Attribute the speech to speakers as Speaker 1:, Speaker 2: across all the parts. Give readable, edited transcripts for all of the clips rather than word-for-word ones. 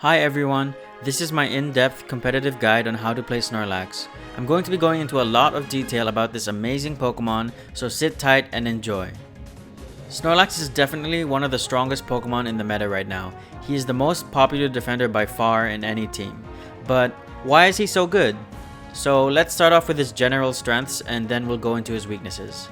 Speaker 1: Hi everyone, this is my in-depth competitive guide on how to play Snorlax. I'm going to be going into a lot of detail about this amazing Pokemon, so sit tight and enjoy. Snorlax is definitely one of the strongest Pokemon in the meta right now. He is the most popular defender by far in any team. But why is he so good? So let's start off with his general strengths and then we'll go into his weaknesses.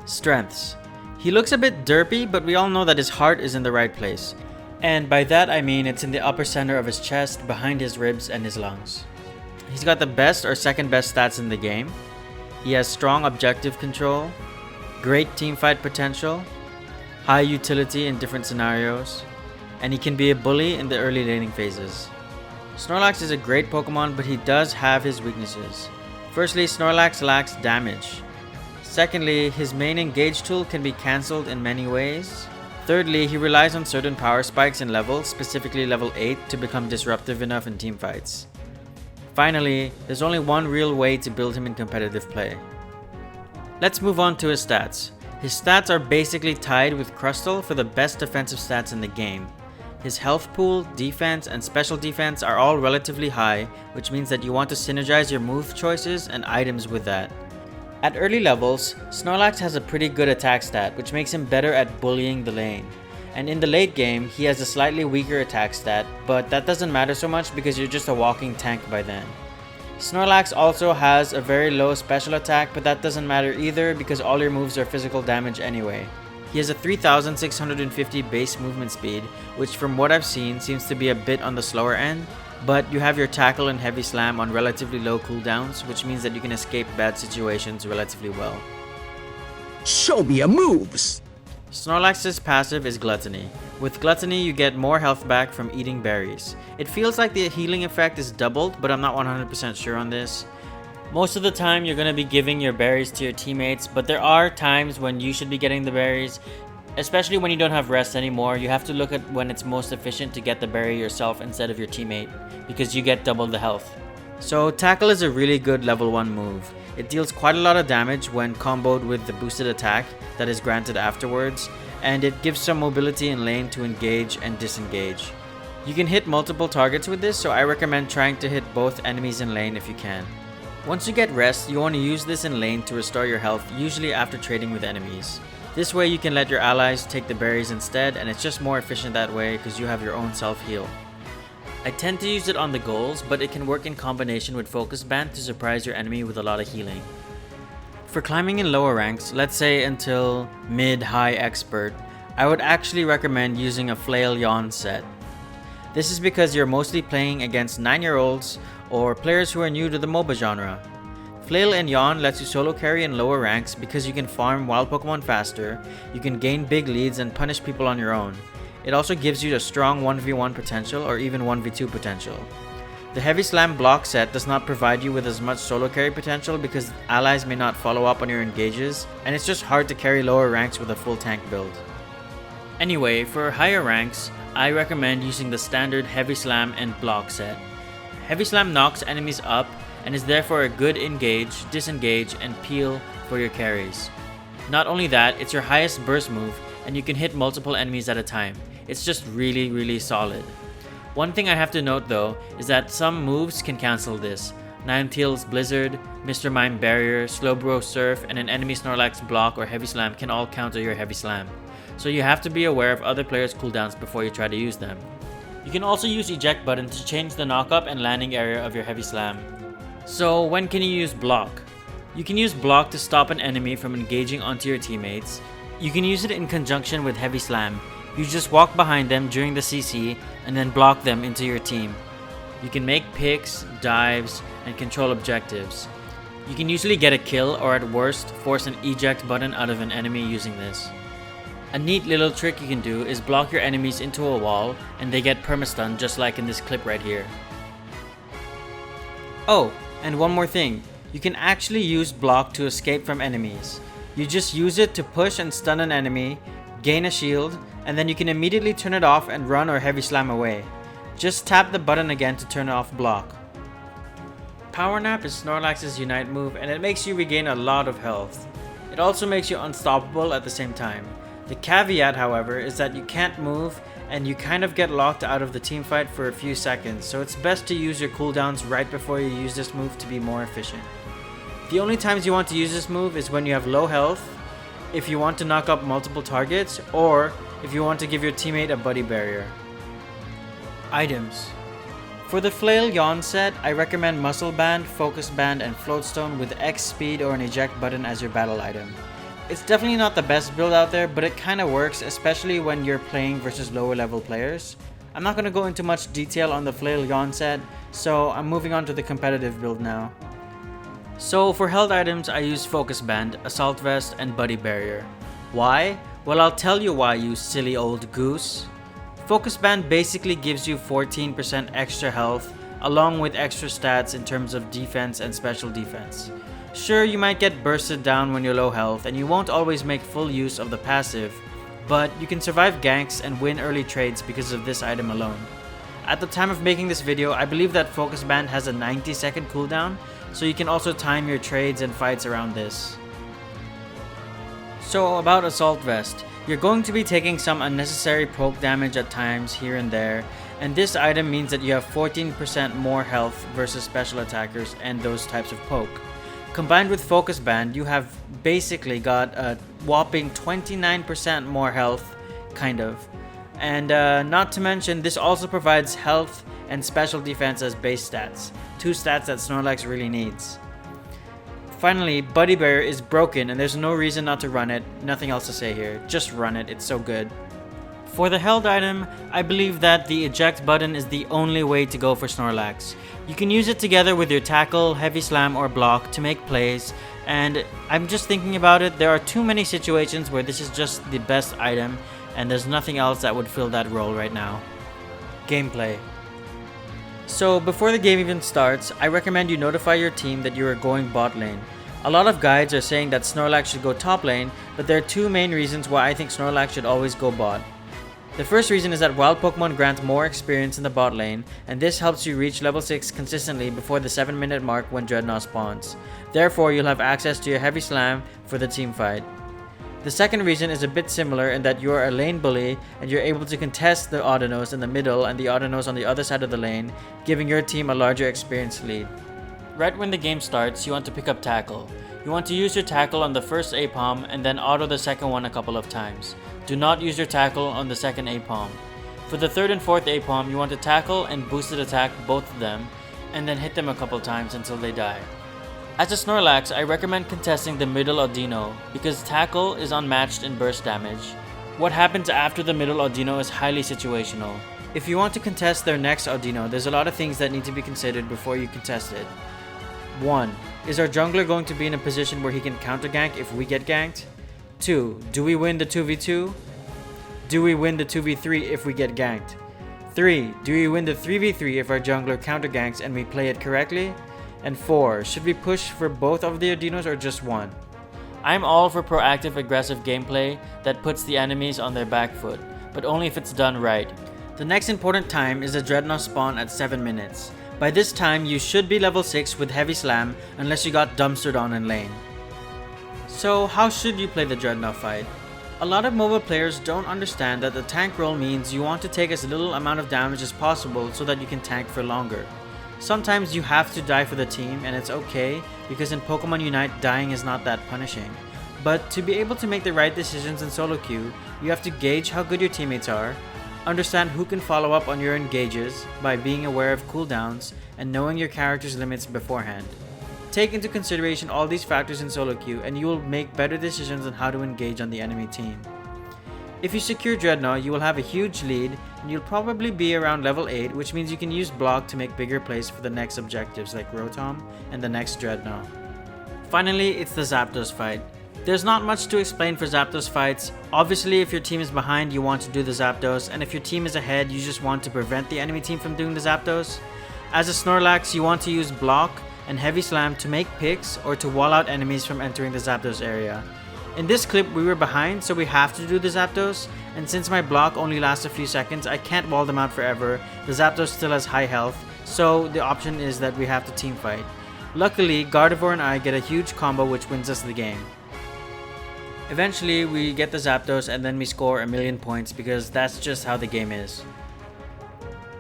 Speaker 1: Strengths. He looks a bit derpy, but we all know that his heart is in the right place. And by that I mean it's in the upper center of his chest, behind his ribs and his lungs. He's got the best or second best stats in the game. He has strong objective control, great teamfight potential, high utility in different scenarios, and he can be a bully in the early laning phases. Snorlax is a great Pokemon, but he does have his weaknesses. Firstly, Snorlax lacks damage. Secondly, his main engage tool can be cancelled in many ways. Thirdly, he relies on certain power spikes in levels, specifically level 8, to become disruptive enough in teamfights. Finally, there's only one real way to build him in competitive play. Let's move on to his stats. His stats are basically tied with Crustle for the best defensive stats in the game. His health pool, defense, and special defense are all relatively high, which means that you want to synergize your move choices and items with that. At early levels, Snorlax has a pretty good attack stat, which makes him better at bullying the lane. And in the late game, he has a slightly weaker attack stat, but that doesn't matter so much because you're just a walking tank by then. Snorlax also has a very low special attack, but that doesn't matter either because all your moves are physical damage anyway. He has a 3650 base movement speed, which from what I've seen seems to be a bit on the slower end, but you have your tackle and heavy slam on relatively low cooldowns, which means that you can escape bad situations relatively well.
Speaker 2: Show me your moves!
Speaker 1: Snorlax's passive is Gluttony. With Gluttony, you get more health back from eating berries. It feels like the healing effect is doubled, but I'm not 100% sure on this. Most of the time, you're going to be giving your berries to your teammates, but there are times when you should be getting the berries. Especially when you don't have rest anymore, you have to look at when it's most efficient to get the berry yourself instead of your teammate, because you get double the health. So Tackle is a really good level 1 move. It deals quite a lot of damage when comboed with the boosted attack that is granted afterwards, and it gives some mobility in lane to engage and disengage. You can hit multiple targets with this, so I recommend trying to hit both enemies in lane if you can. Once you get rest, you want to use this in lane to restore your health, usually after trading with enemies. This way you can let your allies take the berries instead, and it's just more efficient that way because you have your own self-heal. I tend to use it on the goals, but it can work in combination with Focus Band to surprise your enemy with a lot of healing. For climbing in lower ranks, let's say until mid-high expert, I would actually recommend using a Flail Yawn set. This is because you're mostly playing against 9-year-olds or players who are new to the MOBA genre. Flail and Yawn lets you solo carry in lower ranks because you can farm wild Pokemon faster, you can gain big leads and punish people on your own. It also gives you a strong 1v1 potential or even 1v2 potential. The Heavy Slam block set does not provide you with as much solo carry potential because allies may not follow up on your engages, and it's just hard to carry lower ranks with a full tank build. Anyway, for higher ranks, I recommend using the standard Heavy Slam and block set. Heavy Slam knocks enemies up and is therefore a good engage, disengage, and peel for your carries. Not only that, it's your highest burst move and you can hit multiple enemies at a time. It's just really solid. One thing I have to note though is that some moves can cancel this. Ninetales Blizzard, Mr. Mime Barrier, Slowbro Surf, and an enemy Snorlax block or Heavy Slam can all counter your Heavy Slam. So you have to be aware of other players' cooldowns before you try to use them. You can also use eject button to change the knock-up and landing area of your Heavy Slam. So when can you use block? You can use block to stop an enemy from engaging onto your teammates. You can use it in conjunction with Heavy Slam. You just walk behind them during the CC and then block them into your team. You can make picks, dives, and control objectives. You can usually get a kill or at worst force an eject button out of an enemy using this. A neat little trick you can do is block your enemies into a wall and they get permastun just like in this clip right here. Oh, and one more thing, you can actually use block to escape from enemies. You just use it to push and stun an enemy, gain a shield, and then you can immediately turn it off and run or Heavy Slam away. Just tap the button again to turn off block. Power Nap is Snorlax's Unite move and it makes you regain a lot of health. It also makes you unstoppable at the same time. The caveat, however, is that you can't move and you kind of get locked out of the team fight for a few seconds, so it's best to use your cooldowns right before you use this move to be more efficient. The only times you want to use this move is when you have low health, if you want to knock up multiple targets, or if you want to give your teammate a buddy barrier. Items. For the Flail Yawn set, I recommend Muscle Band, Focus Band, and Floatstone with X Speed or an Eject button as your battle item. It's definitely not the best build out there, but it kinda works, especially when you're playing versus lower level players. I'm not gonna go into much detail on the Flail Yawn set, so I'm moving on to the competitive build now. So for held items, I use Focus Band, Assault Vest, and Buddy Barrier. Why? Well, I'll tell you why, you silly old goose. Focus Band basically gives you 14% extra health, along with extra stats in terms of defense and special defense. Sure, you might get bursted down when you're low health, and you won't always make full use of the passive, but you can survive ganks and win early trades because of this item alone. At the time of making this video, I believe that Focus Band has a 90-second cooldown, so you can also time your trades and fights around this. So about Assault Vest, you're going to be taking some unnecessary poke damage at times here and there, and this item means that you have 14% more health versus special attackers and those types of poke. Combined with Focus Band, you have basically got a whopping 29% more health, kind of. And not to mention, this also provides health and special defense as base stats, two stats that Snorlax really needs. Finally, Buddy Barrier is broken and there's no reason not to run it, nothing else to say here, just run it, it's so good. For the held item, I believe that the eject button is the only way to go for Snorlax. You can use it together with your tackle, heavy slam, or block to make plays, and I'm just thinking about it, there are too many situations where this is just the best item and there's nothing else that would fill that role right now. Gameplay. So before the game even starts, I recommend you notify your team that you are going bot lane. A lot of guides are saying that Snorlax should go top lane, but there are two main reasons why I think Snorlax should always go bot. The first reason is that wild Pokemon grant more experience in the bot lane, and this helps you reach level 6 consistently before the 7-minute mark when Dreadnought spawns. Therefore, you'll have access to your heavy slam for the team fight. The second reason is a bit similar in that you are a lane bully and you're able to contest the Audinose in the middle and the Audinose on the other side of the lane, giving your team a larger experience lead. Right when the game starts, you want to pick up Tackle. You want to use your Tackle on the first A-Palm and then auto the second one a couple of times. Do not use your Tackle on the second A-Palm. For the third and fourth A-Palm, you want to Tackle and boosted attack both of them, and then hit them a couple times until they die. As a Snorlax, I recommend contesting the middle Audino, because Tackle is unmatched in burst damage. What happens after the middle Audino is highly situational. If you want to contest their next Audino, there's a lot of things that need to be considered before you contest it. 1. Is our jungler going to be in a position where he can counter gank if we get ganked? 2. Do we win the 2v2? Do we win the 2v3 if we get ganked? 3. Do we win the 3v3 if our jungler counter ganks and we play it correctly? And 4. Should we push for both of the Audinos or just one? I'm all for proactive aggressive gameplay that puts the enemies on their back foot, but only if it's done right. The next important time is the Dreadnought spawn at 7 minutes. By this time, you should be level 6 with Heavy Slam unless you got dumpstered on in lane. So how should you play the Dreadnought fight? A lot of mobile players don't understand that the tank role means you want to take as little amount of damage as possible so that you can tank for longer. Sometimes you have to die for the team and it's okay because in Pokemon Unite dying is not that punishing. But to be able to make the right decisions in solo queue, you have to gauge how good your teammates are, understand who can follow up on your engages by being aware of cooldowns and knowing your character's limits beforehand. Take into consideration all these factors in solo queue and you will make better decisions on how to engage on the enemy team. If you secure Dreadnought, you will have a huge lead and you'll probably be around level 8, which means you can use block to make bigger plays for the next objectives like Rotom and the next Dreadnought. Finally, it's the Zapdos fight. There's not much to explain for Zapdos fights. Obviously, if your team is behind, you want to do the Zapdos, and if your team is ahead, you just want to prevent the enemy team from doing the Zapdos. As a Snorlax, you want to use block and heavy slam to make picks or to wall out enemies from entering the Zapdos area. In this clip, we were behind, so we have to do the Zapdos, and since my block only lasts a few seconds, I can't wall them out forever. The Zapdos still has high health, so the option is that we have to team fight. Luckily, Gardevoir and I get a huge combo which wins us the game. Eventually, we get the Zapdos and then we score 1,000,000 points because that's just how the game is.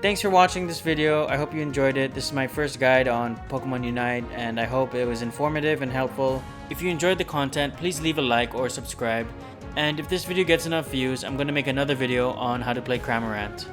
Speaker 1: Thanks for watching this video. I hope you enjoyed it. This is my first guide on Pokemon Unite and I hope it was informative and helpful. If you enjoyed the content, please leave a like or subscribe. And if this video gets enough views, I'm going to make another video on how to play Cramorant.